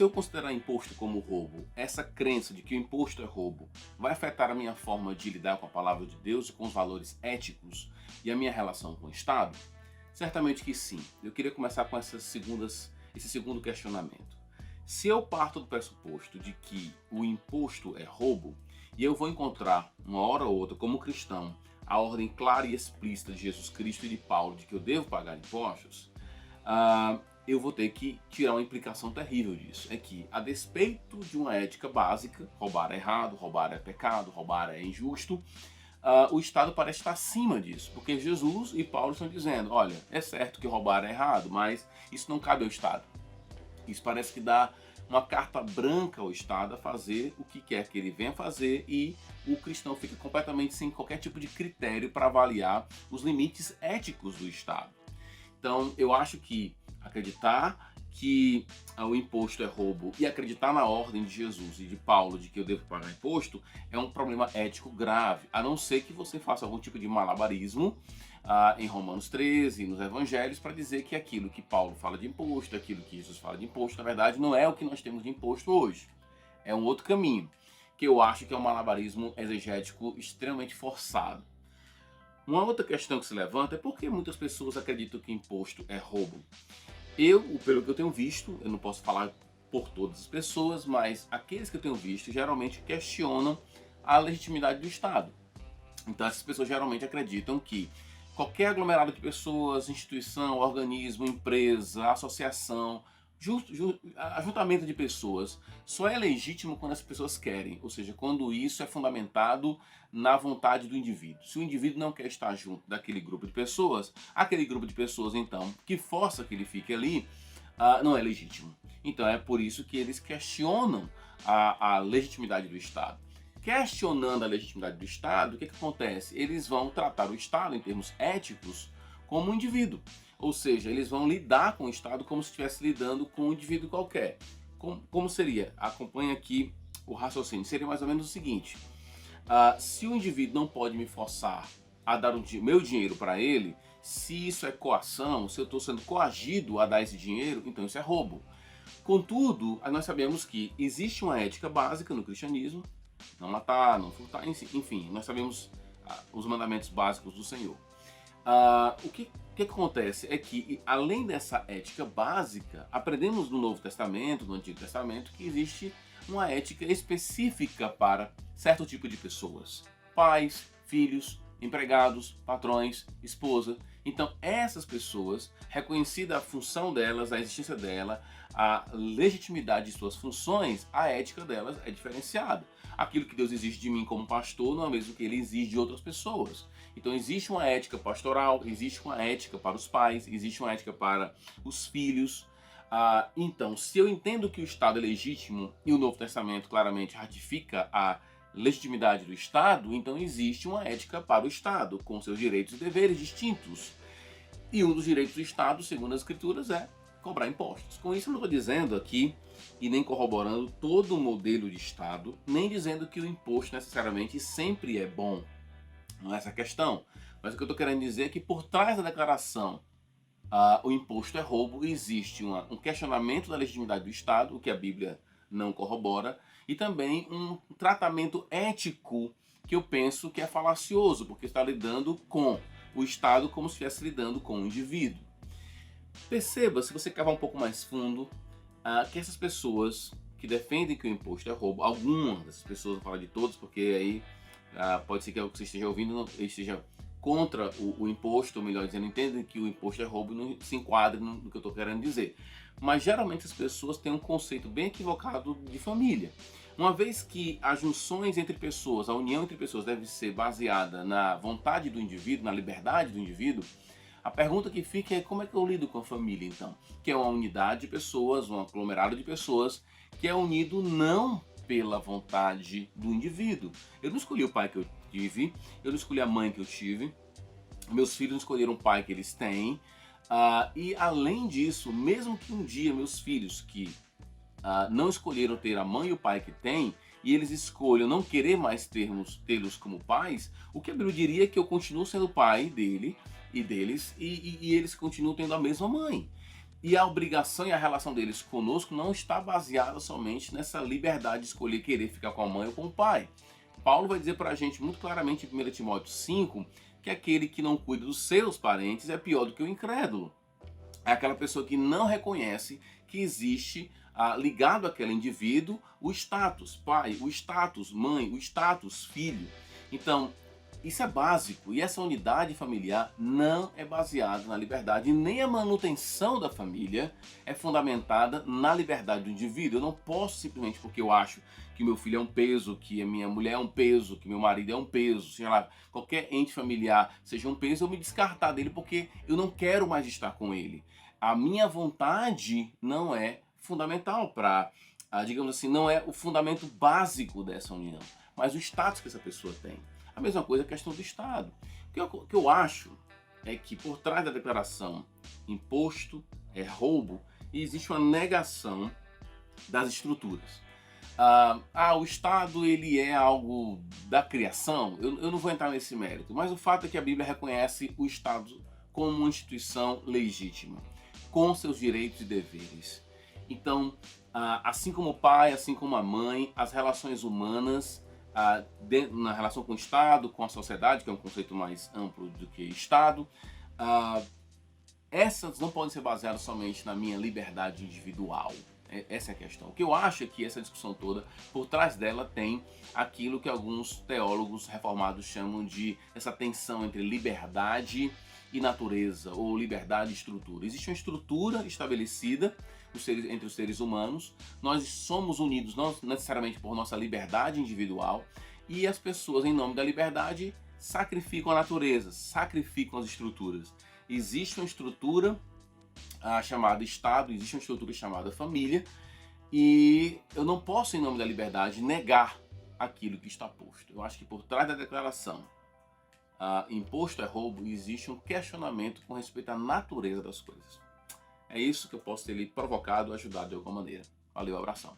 se eu considerar imposto como roubo, essa crença de que o imposto é roubo vai afetar a minha forma de lidar com a palavra de Deus e com os valores éticos e a minha relação com o Estado? Certamente que sim. Eu queria começar com esse segundo questionamento. Se eu parto do pressuposto de que o imposto é roubo, e eu vou encontrar, uma hora ou outra, como cristão, a ordem clara e explícita de Jesus Cristo e de Paulo de que eu devo pagar impostos, eu vou ter que tirar uma implicação terrível disso. É que, a despeito de uma ética básica, roubar é errado, roubar é pecado, roubar é injusto, o Estado parece estar acima disso, porque Jesus e Paulo estão dizendo, olha, é certo que roubar é errado, mas isso não cabe ao Estado. Isso parece que dá uma carta branca ao Estado a fazer o que quer que ele venha fazer, e o cristão fica completamente sem qualquer tipo de critério para avaliar os limites éticos do Estado. Então, eu acho que acreditar que o imposto é roubo e acreditar na ordem de Jesus e de Paulo de que eu devo pagar imposto é um problema ético grave, a não ser que você faça algum tipo de malabarismo em Romanos 13, nos Evangelhos, para dizer que aquilo que Paulo fala de imposto, aquilo que Jesus fala de imposto, na verdade não é o que nós temos de imposto hoje. É um outro caminho, que eu acho que é um malabarismo exegético extremamente forçado. Uma outra questão que se levanta é por que muitas pessoas acreditam que imposto é roubo. Pelo que eu tenho visto, eu não posso falar por todas as pessoas, mas aqueles que eu tenho visto geralmente questionam a legitimidade do Estado. Então essas pessoas geralmente acreditam que qualquer aglomerado de pessoas, instituição, organismo, empresa, associação, ajuntamento de pessoas, só é legítimo quando as pessoas querem, ou seja, quando isso é fundamentado na vontade do indivíduo. Se o indivíduo não quer estar junto daquele grupo de pessoas, aquele grupo de pessoas, então, que força que ele fique ali, não é legítimo. Então é por isso que eles questionam a legitimidade do Estado. Questionando a legitimidade do Estado, o que acontece? Eles vão tratar o Estado, em termos éticos, como um indivíduo. Ou seja, eles vão lidar com o Estado como se estivesse lidando com um indivíduo qualquer. Como seria? Acompanhe aqui o raciocínio. Seria mais ou menos o seguinte. Se o indivíduo não pode me forçar a dar meu dinheiro para ele, se isso é coação, se eu estou sendo coagido a dar esse dinheiro, então isso é roubo. Contudo, nós sabemos que existe uma ética básica no cristianismo, não matar, não furtar, enfim, nós sabemos os mandamentos básicos do Senhor. O que acontece é que, além dessa ética básica, aprendemos no Novo Testamento, no Antigo Testamento, que existe uma ética específica para certo tipo de pessoas. Pais, filhos, empregados, patrões, esposa. Então, essas pessoas, reconhecida a função delas, a existência dela, a legitimidade de suas funções, a ética delas é diferenciada. Aquilo que Deus exige de mim como pastor não é o mesmo que ele exige de outras pessoas. Então existe uma ética pastoral, existe uma ética para os pais, existe uma ética para os filhos. Então, se eu entendo que o Estado é legítimo e o Novo Testamento claramente ratifica a legitimidade do Estado, então existe uma ética para o Estado, com seus direitos e deveres distintos. E um dos direitos do Estado, segundo as Escrituras, é cobrar impostos. Com isso eu não estou dizendo aqui, e nem corroborando todo o modelo de Estado, nem dizendo que o imposto necessariamente sempre é bom. Não é essa a questão. Mas o que eu estou querendo dizer é que por trás da declaração o imposto é roubo, existe um questionamento da legitimidade do Estado, o que a Bíblia não corrobora, e também um tratamento ético que eu penso que é falacioso, porque está lidando com o Estado como se estivesse lidando com o indivíduo. Perceba, se você cavar um pouco mais fundo, que essas pessoas que defendem que o imposto é roubo, algumas dessas pessoas, não falo de todas, porque aí pode ser que você esteja ouvindo esteja contra o imposto, ou melhor dizendo, entendem que o imposto é roubo e não se enquadra no que eu estou querendo dizer. Mas geralmente as pessoas têm um conceito bem equivocado de família. Uma vez que as junções entre pessoas, a união entre pessoas deve ser baseada na vontade do indivíduo, na liberdade do indivíduo, a pergunta que fica é como é que eu lido com a família então? Que é uma unidade de pessoas, um aglomerado de pessoas que é unido não pela vontade do indivíduo. Eu não escolhi o pai que eu tive, eu não escolhi a mãe que eu tive, meus filhos não escolheram o pai que eles têm, e além disso, mesmo que um dia meus filhos que não escolheram ter a mãe e o pai que têm, e eles escolham não querer mais tê-los como pais, o que a Bíblia diria é que eu continuo sendo pai dele e deles, e eles continuam tendo a mesma mãe. E a obrigação e a relação deles conosco não está baseada somente nessa liberdade de escolher querer ficar com a mãe ou com o pai. Paulo vai dizer para a gente muito claramente em 1 Timóteo 5 que aquele que não cuida dos seus parentes é pior do que o incrédulo. É aquela pessoa que não reconhece que existe ligado àquele indivíduo o status pai, o status mãe, o status filho. Então, isso é básico, e essa unidade familiar não é baseada na liberdade, e nem a manutenção da família é fundamentada na liberdade do indivíduo. Eu não posso simplesmente porque eu acho que meu filho é um peso, que a minha mulher é um peso, que meu marido é um peso, seja lá, qualquer ente familiar seja um peso, eu me descartar dele porque eu não quero mais estar com ele. A minha vontade não é fundamental para, digamos assim, não é o fundamento básico dessa união, mas o status que essa pessoa tem. A mesma coisa é a questão do Estado. O que eu acho é que por trás da declaração imposto é roubo, existe uma negação das estruturas. O Estado ele é algo da criação, eu não vou entrar nesse mérito, mas o fato é que a Bíblia reconhece o Estado como uma instituição legítima, com seus direitos e deveres. Então, assim como o pai, assim como a mãe, as relações humanas, na relação com o Estado, com a sociedade, que é um conceito mais amplo do que Estado, essas não podem ser baseadas somente na minha liberdade individual. Essa é a questão. O que eu acho é que essa discussão toda, por trás dela tem aquilo que alguns teólogos reformados chamam de essa tensão entre liberdade e natureza, ou liberdade e estrutura. Existe uma estrutura estabelecida entre os seres humanos, nós somos unidos não necessariamente por nossa liberdade individual, e as pessoas, em nome da liberdade, sacrificam a natureza, sacrificam as estruturas. Existe uma estrutura chamada Estado, existe uma estrutura chamada família, e eu não posso, em nome da liberdade, negar aquilo que está posto. Eu acho que por trás da declaração imposto é roubo, existe um questionamento com respeito à natureza das coisas. É isso que eu posso ter lhe provocado, ajudado de alguma maneira. Valeu, abração.